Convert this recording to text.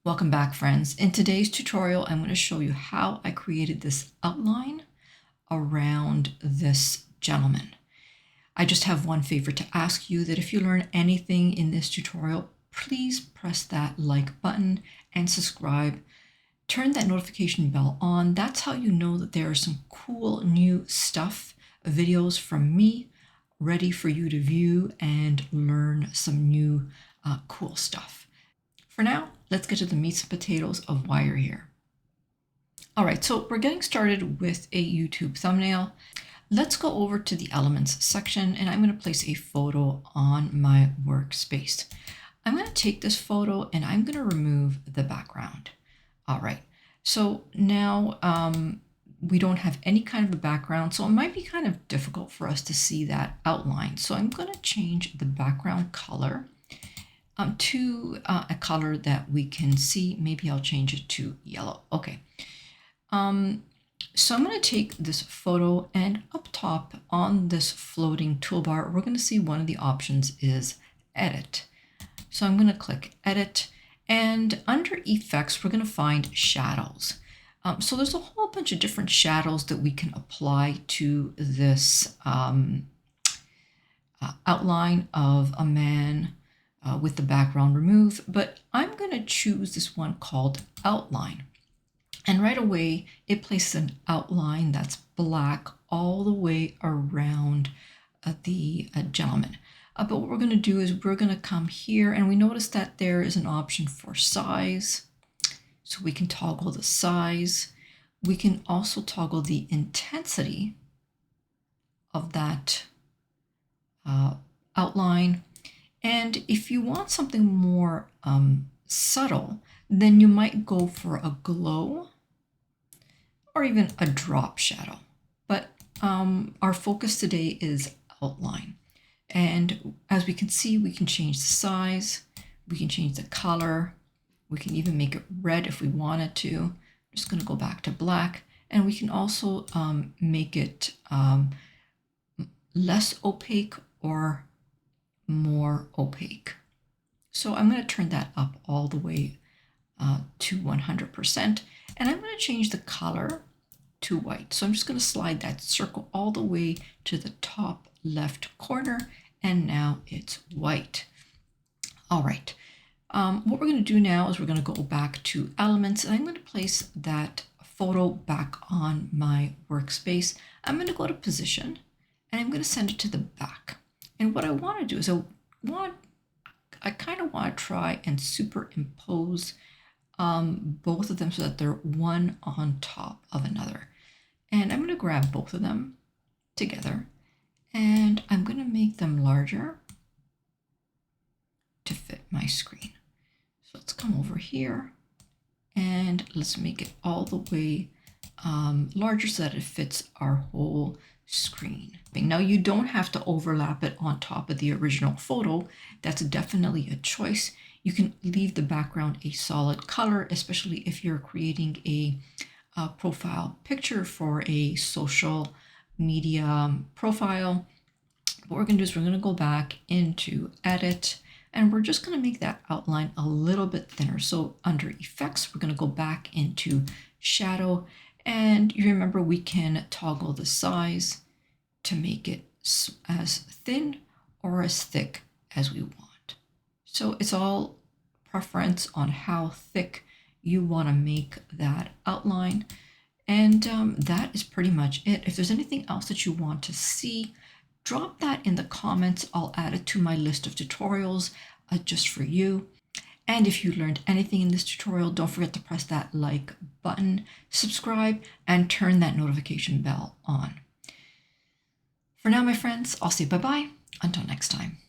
Welcome back, friends. In today's tutorial, I'm going to show you how I created this outline around this gentleman. I just have one favor to ask you, that if you learn anything in this tutorial, please press that like button and subscribe. Turn that notification bell on. That's how you know that there are some cool new stuff, videos from me, ready for you to view and learn some new cool stuff. For now, let's get to the meat and potatoes of why you're here. All right, so we're getting started with a YouTube thumbnail. Let's go over to the elements section, and I'm going to place a photo on my workspace. I'm going to take this photo and I'm going to remove the background. All right, so now we don't have any kind of a background, so it might be kind of difficult for us to see that outline. So I'm going to change the background color to a color that we can see. Maybe I'll change it to yellow. Okay. So I'm going to take this photo, and up top on this floating toolbar, we're going to see one of the options is edit. So I'm going to click edit, and under effects, we're going to find shadows. So there's a whole bunch of different shadows that we can apply to this outline of a man with the background removed, but I'm going to choose this one called outline. And right away, it places an outline that's black all the way around the gentleman. But what we're going to do is we're going to come here, and we notice that there is an option for size. So we can toggle the size. We can also toggle the intensity of that outline. And if you want something more subtle, then you might go for a glow or even a drop shadow. But our focus today is outline. And as we can see, we can change the size, we can change the color, we can even make it red if we wanted to. I'm just going to go back to black, and we can also make it less opaque or more opaque. So I'm going to turn that up all the way to 100%, and I'm going to change the color to white. So I'm just going to slide that circle all the way to the top left corner, and now it's white. All right. What we're going to do now is we're going to go back to elements, and I'm going to place that photo back on my workspace. I'm going to go to position, and I'm going to send it to the back. And what I want to do is I kind of want to try and superimpose both of them so that they're one on top of another. And I'm going to grab both of them together, and I'm going to make them larger to fit my screen. So let's come over here, and let's make it all the way larger so that it fits our whole screen. Now, you don't have to overlap it on top of the original photo. That's definitely a choice. You can leave the background a solid color, especially if you're creating a profile picture for a social media profile. What we're going to do is we're going to go back into edit, and we're just going to make that outline a little bit thinner. So under effects, we're going to go back into shadow, and you remember we can toggle the size to make it as thin or as thick as we want. So it's all preference on how thick you want to make that outline. And that is pretty much it. If there's anything else that you want to see, drop that in the comments. I'll add it to my list of tutorials just for you. And if you learned anything in this tutorial, don't forget to press that like button, subscribe, and turn that notification bell on. For now, my friends, I'll say bye-bye until next time.